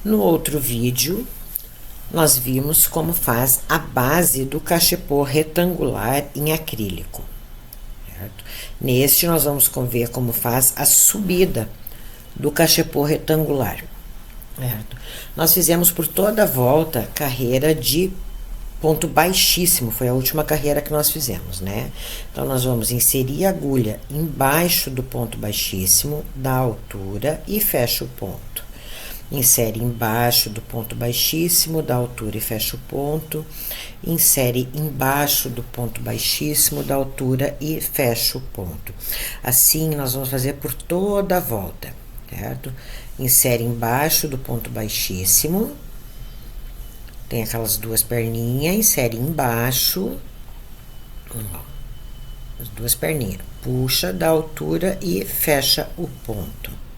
No outro vídeo, nós vimos como faz a base do cachepô retangular em acrílico, certo? Neste, nós vamos ver como faz a subida do cachepô retangular, certo? Nós fizemos por toda a volta carreira de ponto baixíssimo, foi a última carreira que nós fizemos, né? Então, nós vamos inserir a agulha embaixo do ponto baixíssimo, da altura, e fecha o ponto. Insere embaixo do ponto baixíssimo, da altura, e fecha o ponto. Insere embaixo do ponto baixíssimo, da altura, e fecha o ponto. Assim, nós vamos fazer por toda a volta, certo? Insere embaixo do ponto baixíssimo, tem aquelas duas perninhas, insere embaixo, ó, as duas perninhas, puxa da altura e fecha o ponto.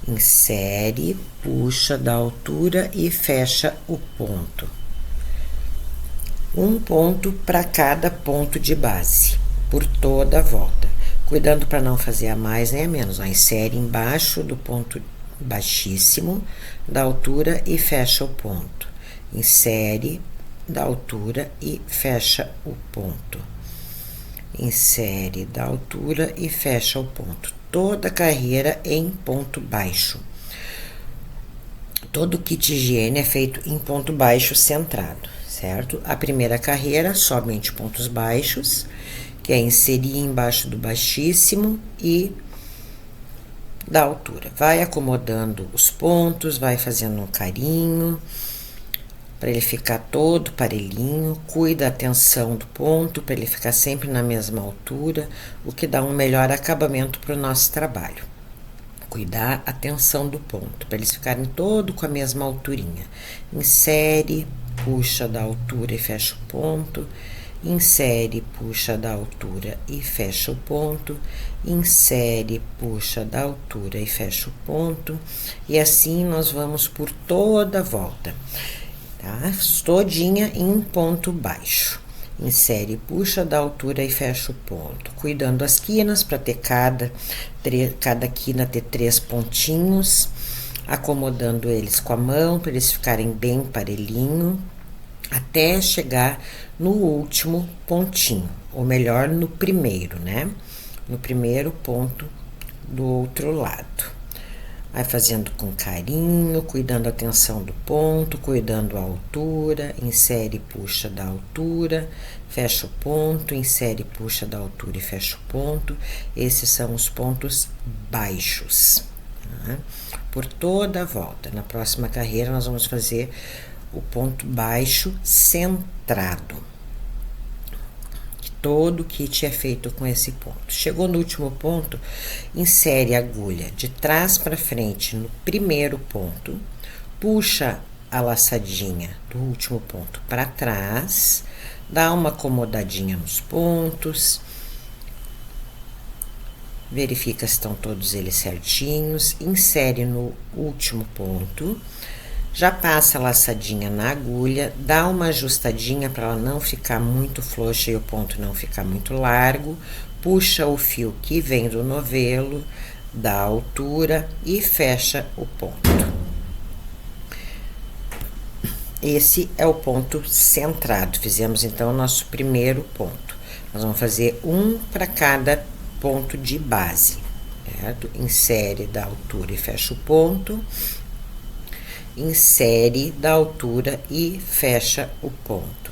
Insere, puxa da altura e fecha o ponto. Um ponto para cada ponto de base, por toda a volta. Cuidando para não fazer a mais nem a menos, ó, insere embaixo do ponto baixíssimo, da altura e fecha o ponto. Insere da altura e fecha o ponto. Insere da altura e fecha o ponto. Toda a carreira em ponto baixo. Todo o kit higiene é feito em ponto baixo centrado, certo? A primeira carreira, somente pontos baixos, que é inserir embaixo do baixíssimo e da altura. Vai acomodando os pontos, vai fazendo um carinho para ele ficar todo parelhinho. Cuida a tensão do ponto para ele ficar sempre na mesma altura, o que dá um melhor acabamento para o nosso trabalho. Cuidar a tensão do ponto para eles ficarem todo com a mesma alturinha. Insere, puxa da altura e fecha o ponto. Insere, puxa da altura e fecha o ponto. Insere, puxa da altura e fecha o ponto. E assim nós vamos por toda a volta. Tá? Todinha em ponto baixo. Insere, puxa da altura e fecha o ponto. Cuidando as quinas para ter cada quina ter 3 pontinhos. Acomodando eles com a mão para eles ficarem bem parelhinho. Até chegar no último pontinho. Ou melhor, no primeiro, né? No primeiro ponto do outro lado. Vai fazendo com carinho, cuidando a tensão do ponto, cuidando a altura, insere e puxa da altura, fecha o ponto, insere e puxa da altura e fecha o ponto. Esses são os pontos baixos, tá? Por toda a volta. Na próxima carreira, nós vamos fazer o ponto baixo centrado. Todo o kit é feito com esse ponto. Chegou no último ponto, insere a agulha de trás para frente no primeiro ponto, puxa a laçadinha do último ponto para trás, dá uma acomodadinha nos pontos, verifica se estão todos eles certinhos, insere no último ponto. Já passa a laçadinha na agulha, dá uma ajustadinha para ela não ficar muito frouxa e o ponto não ficar muito largo. Puxa o fio que vem do novelo, da altura e fecha o ponto. Esse é o ponto centrado. Fizemos então o nosso primeiro ponto. Nós vamos fazer um para cada ponto de base, certo? Insere da altura e fecha o ponto. Insere da altura e fecha o ponto.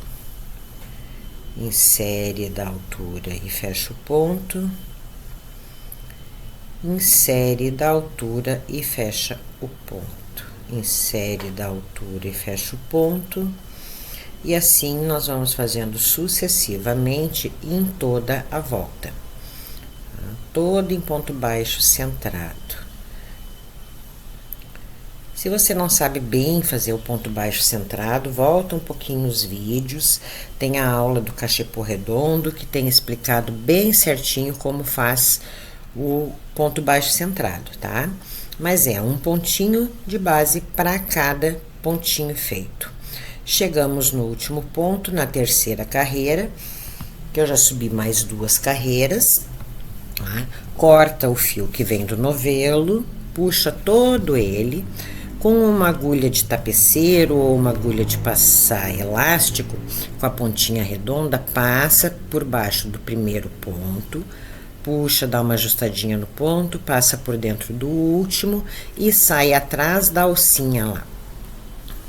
Insere da altura e fecha o ponto. Insere da altura e fecha o ponto. Insere da altura e fecha o ponto. E assim nós vamos fazendo sucessivamente em toda a volta. Tá? Todo em ponto baixo centrado. Se você não sabe bem fazer o ponto baixo centrado, volta um pouquinho nos vídeos. Tem a aula do cachepô redondo, que tem explicado bem certinho como faz o ponto baixo centrado, tá? Mas é um pontinho de base para cada pontinho feito. Chegamos no último ponto, na terceira carreira, que eu já subi mais 2 carreiras. Tá? Corta o fio que vem do novelo, puxa todo ele, Com uma agulha de tapeceiro ou uma agulha de passar elástico, com a pontinha redonda, passa por baixo do primeiro ponto, puxa, dá uma ajustadinha no ponto, passa por dentro do último e sai atrás da alcinha lá,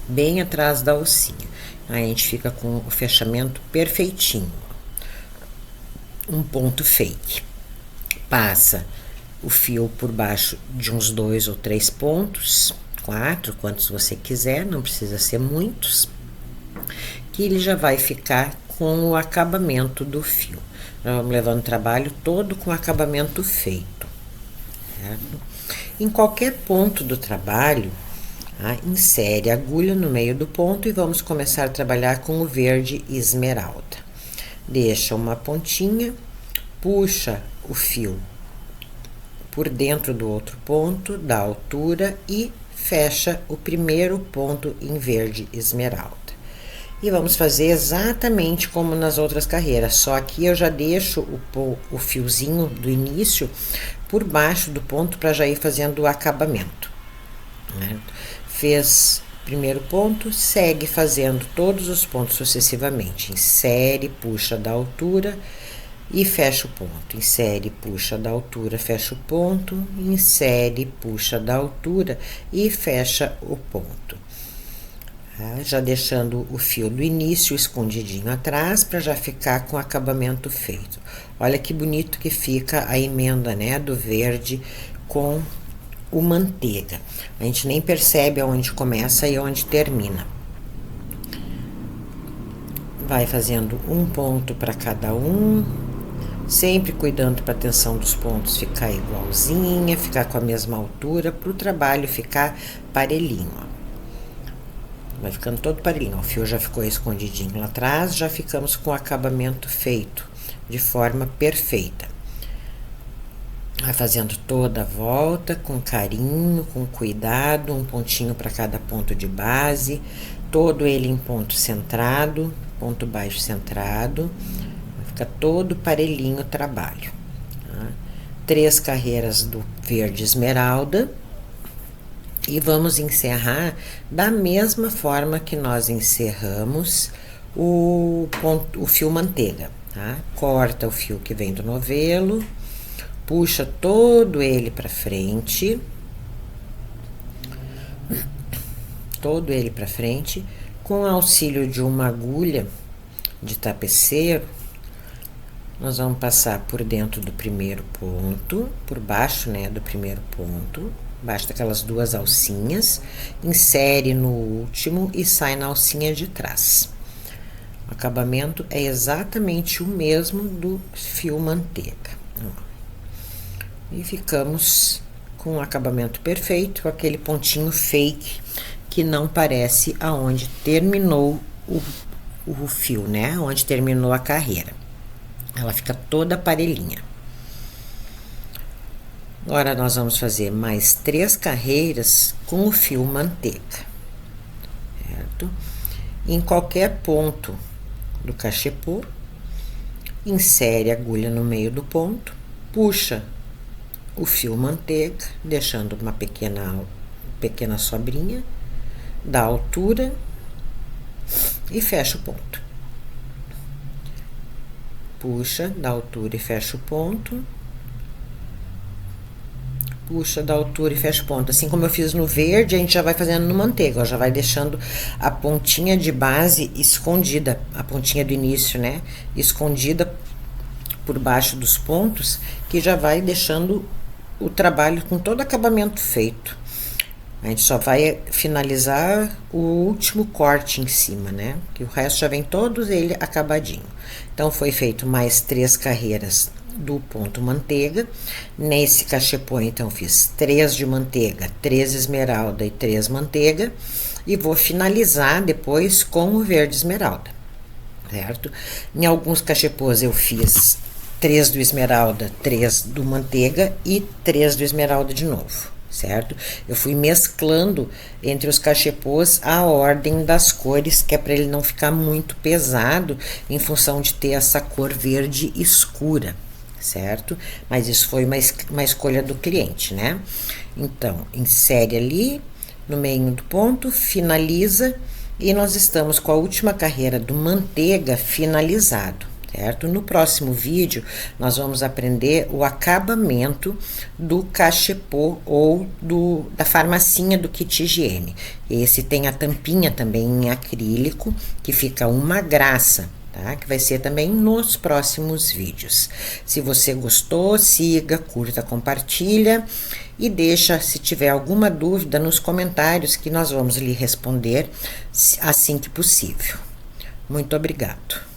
bem atrás da alcinha. Aí a gente fica com o fechamento perfeitinho. Um ponto fake. Passa o fio por baixo de uns 2 ou 3 pontos, 4, quantos você quiser, não precisa ser muitos, que ele já vai ficar com o acabamento do fio. Nós vamos levando o trabalho todo com o acabamento feito, certo? Em qualquer ponto do trabalho, tá? Insere a agulha no meio do ponto e vamos começar a trabalhar com o verde esmeralda. Deixa uma pontinha, puxa o fio por dentro do outro ponto, da altura e fecha o primeiro ponto em verde esmeralda. E vamos fazer exatamente como nas outras carreiras, só que eu já deixo o fiozinho do início por baixo do ponto para já ir fazendo o acabamento, né? Fez o primeiro ponto, segue fazendo todos os pontos sucessivamente. Insere, puxa da altura e fecha o ponto. Insere, puxa da altura, fecha o ponto. Insere, puxa da altura e fecha o ponto. Já deixando o fio do início escondidinho atrás para já ficar com o acabamento feito. Olha que bonito que fica a emenda, né, do verde com o manteiga. A gente nem percebe aonde começa e aonde termina. Vai fazendo um ponto para cada um, sempre cuidando para a tensão dos pontos ficar igualzinha, ficar com a mesma altura, para o trabalho ficar parelhinho, ó. Vai ficando todo parelhinho. O fio já ficou escondidinho lá atrás, já ficamos com o acabamento feito de forma perfeita. Vai fazendo toda a volta com carinho, com cuidado, um pontinho para cada ponto de base, todo ele em ponto centrado, ponto baixo centrado. Vai ficar todo parelhinho o trabalho. 3 carreiras do verde esmeralda. E vamos encerrar da mesma forma que nós encerramos o fio manteiga, tá? Corta o fio que vem do novelo, puxa todo ele para frente, com auxílio de uma agulha de tapeceiro, nós vamos passar por dentro do primeiro ponto, por baixo, né, do primeiro ponto, baixo daquelas 2 alcinhas, insere no último e sai na alcinha de trás. O acabamento é exatamente o mesmo do fio manteiga. E ficamos com o acabamento perfeito, com aquele pontinho fake que não parece aonde terminou o fio, né? Onde terminou a carreira. Ela fica toda parelhinha. Agora, nós vamos fazer mais 3 carreiras com o fio manteiga, certo? Em qualquer ponto do cachepô, insere a agulha no meio do ponto, puxa o fio manteiga, deixando uma pequena sobrinha, da altura e fecha o ponto. Puxa da altura e fecha o ponto. Puxa da altura e fecha o ponto. Assim como eu fiz no verde, a gente já vai fazendo no manteiga, ó, já vai deixando a pontinha de base escondida, a pontinha do início, né? Escondida por baixo dos pontos, que já vai deixando o trabalho com todo acabamento feito. A gente só vai finalizar o último corte em cima, né? Que o resto já vem todos ele acabadinho. Então, foi feito mais 3 carreiras do ponto manteiga. Nesse cachepô, então, fiz 3 de manteiga, 3 esmeralda e 3 manteiga. E vou finalizar depois com o verde esmeralda, certo? Em alguns cachepôs eu fiz 3 do esmeralda, 3 do manteiga e 3 do esmeralda de novo, certo? Eu fui mesclando entre os cachepôs a ordem das cores, que é para ele não ficar muito pesado, em função de ter essa cor verde escura, certo? Mas isso foi uma escolha do cliente, né? Então, insere ali, no meio do ponto, finaliza, e nós estamos com a última carreira do manteiga finalizado, certo? No próximo vídeo, nós vamos aprender o acabamento do cachepô ou da farmacinha do kit higiene. Esse tem a tampinha também em acrílico, que fica uma graça, tá? Que vai ser também nos próximos vídeos. Se você gostou, siga, curta, compartilha e deixa, se tiver alguma dúvida, nos comentários que nós vamos lhe responder assim que possível. Muito obrigado.